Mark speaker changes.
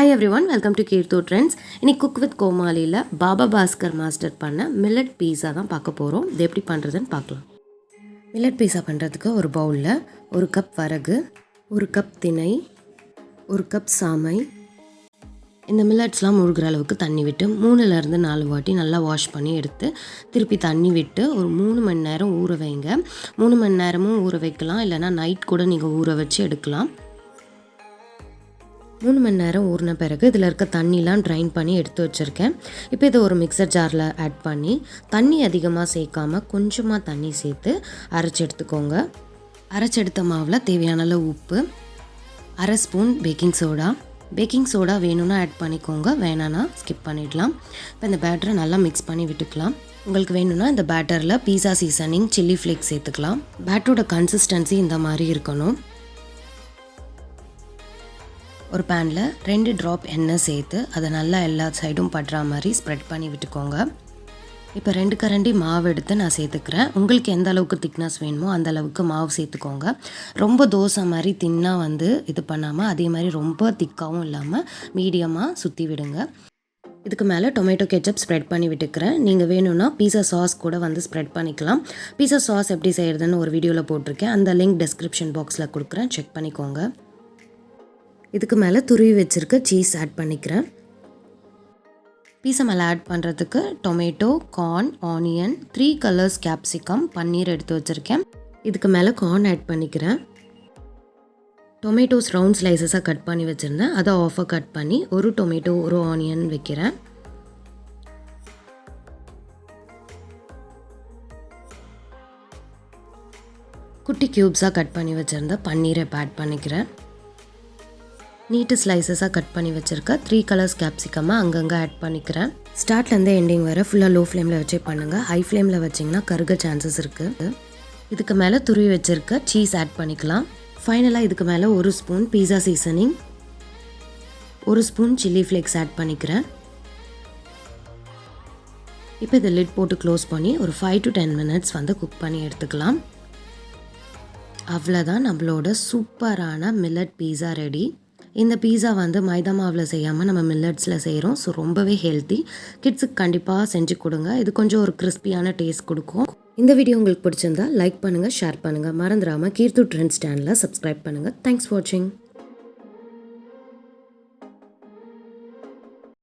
Speaker 1: Hi everyone, welcome to Kheer Trends. இன்னைக்கு Cook with Comaliல Baba Bhaskar master பண்ண மில்லட் பீஸா தான் பார்க்க போகிறோம். இது எப்படி பண்ணுறதுன்னு பார்க்கலாம். மில்லட் பீஸா பண்ணுறதுக்கு ஒரு பவுலில் 1 கப் வரகு, 1 கப் திணை, 1 கப் சாமை, இந்த மில்லட்ஸ்லாம் முழுகிற அளவுக்கு தண்ணி விட்டு 3லேருந்து 4 வாட்டி நல்லா வாஷ் பண்ணி எடுத்து திருப்பி தண்ணி விட்டு ஒரு 3 மணி நேரம் ஊற வைங்க. 3 மணி நேரமும் ஊற வைக்கலாம், இல்லைனா நைட் கூட நீங்கள் ஊற வச்சு எடுக்கலாம். 3 மணி நேரம் ஊறின பிறகு இதில் இருக்க தண்ணிலாம் ட்ரைன் பண்ணி எடுத்து வச்சுருக்கேன். இப்போ இதை ஒரு மிக்சர் ஜாரில் ஆட் பண்ணி தண்ணி அதிகமாக சேர்க்காமல் கொஞ்சமாக தண்ணி சேர்த்து அரைச்சி எடுத்துக்கோங்க. அரைச்செடுத்த மாவில் தேவையான அளவு உப்பு, 1/2 ஸ்பூன் பேக்கிங் சோடா வேணும்னா ஆட் பண்ணிக்கோங்க, வேணான்னா ஸ்கிப் பண்ணிடலாம். இப்போ இந்த பேட்டரை நல்லா மிக்ஸ் பண்ணி விட்டுக்கலாம். உங்களுக்கு வேணும்னா இந்த பேட்டரில் பீஸா சீசனிங் சில்லி ஃப்ளேக்ஸ் சேர்த்துக்கலாம். பேட்டரோட கன்சிஸ்டன்சி இந்த மாதிரி இருக்கணும். ஒரு பேனில் 2 ட்ராப் எண்ணெய் சேர்த்து அதை நல்லா எல்லா சைடும் படுற மாதிரி ஸ்ப்ரெட் பண்ணி விட்டுக்கோங்க. இப்போ 2 கரண்டி மாவு எடுத்து நான் சேர்த்துக்கிறேன். உங்களுக்கு எந்த அளவுக்கு திக்னஸ் வேணுமோ அந்த அளவுக்கு மாவு சேர்த்துக்கோங்க. ரொம்ப தோசை மாதிரி தின்னாக இது பண்ணாமல், அதே மாதிரி ரொம்ப திக்காகவும் இல்லாமல் மீடியமாக சுற்றி விடுங்க. இதுக்கு மேலே டொமேட்டோ கெச்சப் ஸ்ப்ரெட் பண்ணி விட்டுக்கிறேன். நீங்கள் வேணும்னா பீஸா சாஸ் கூட ஸ்ப்ரெட் பண்ணிக்கலாம். பீஸா சாஸ் எப்படி செய்கிறதுன்னு ஒரு வீடியோவில் போட்டிருக்கேன், அந்த லிங்க் டிஸ்கிரிப்ஷன் பாக்ஸில் கொடுக்குறேன், செக் பண்ணிக்கோங்க. இதுக்கு மேலே துருவி வச்சுருக்க சீஸ் ஆட் பண்ணிக்கிறேன். பீஸா மேலே ஆட் பண்ணுறதுக்கு tomato, corn, onion, 3 colours capsicum, paneer எடுத்து வச்சுருக்கேன். இதுக்கு மேலே கார்ன் ஆட் பண்ணிக்கிறேன். டொமேட்டோஸ் ரவுண்ட் ஸ்லைசஸாக கட் பண்ணி வச்சுருந்தேன், அதை ஆஃபாக கட் பண்ணி ஒரு டொமேட்டோ ஒரு ஆனியன் வைக்கிறேன். குட்டி க்யூப்ஸாக கட் பண்ணி வச்சுருந்த பன்னீரை ஆட் பண்ணிக்கிறேன். நீட்டு ஸ்லைசஸாக கட் பண்ணி வச்சுருக்க 3 கலர்ஸ் கேப்சிகமாக அங்கங்கே ஆட் பண்ணிக்கிறேன். ஸ்டார்ட்லேருந்து எண்டிங் வரை ஃபுல்லாக லோ ஃப்ளேமில் வச்சே பண்ணுங்கள். ஹை ஃப்ளேமில் வச்சிங்கன்னா கருக சான்சஸ் இருக்குது. இதுக்கு மேலே துருவி வச்சுருக்க சீஸ் ஆட் பண்ணிக்கலாம். ஃபைனலாக இதுக்கு மேலே 1 spoon pizza seasoning, 1 spoon chilli flakes add பண்ணிக்கிறேன். இப்போ இதை லிட் போட்டு க்ளோஸ் பண்ணி ஒரு 5 to 10 மினிட்ஸ் குக் பண்ணி எடுத்துக்கலாம். அவ்வளோதான், நம்மளோட சூப்பரான மில்லட் பீஸா ரெடி. இந்த பீஸா மைதா மாவில் செய்யாமல் நம்ம மில்லட்ஸில் செய்கிறோம். ஸோ ரொம்பவே ஹெல்த்தி. கிட்ஸுக்கு கண்டிப்பாக செஞ்சு கொடுங்க. இது கொஞ்சம் ஒரு கிறிஸ்பியான டேஸ்ட் கொடுக்கும். இந்த வீடியோ உங்களுக்கு பிடிச்சிருந்தா லைக் பண்ணுங்கள், ஷேர் பண்ணுங்கள். மறந்துடாமல் கீர் ட்ரெண்ட்ஸ் சேனலை சப்ஸ்கிரைப் பண்ணுங்கள். தேங்க்ஸ் ஃபார் வாட்சிங்.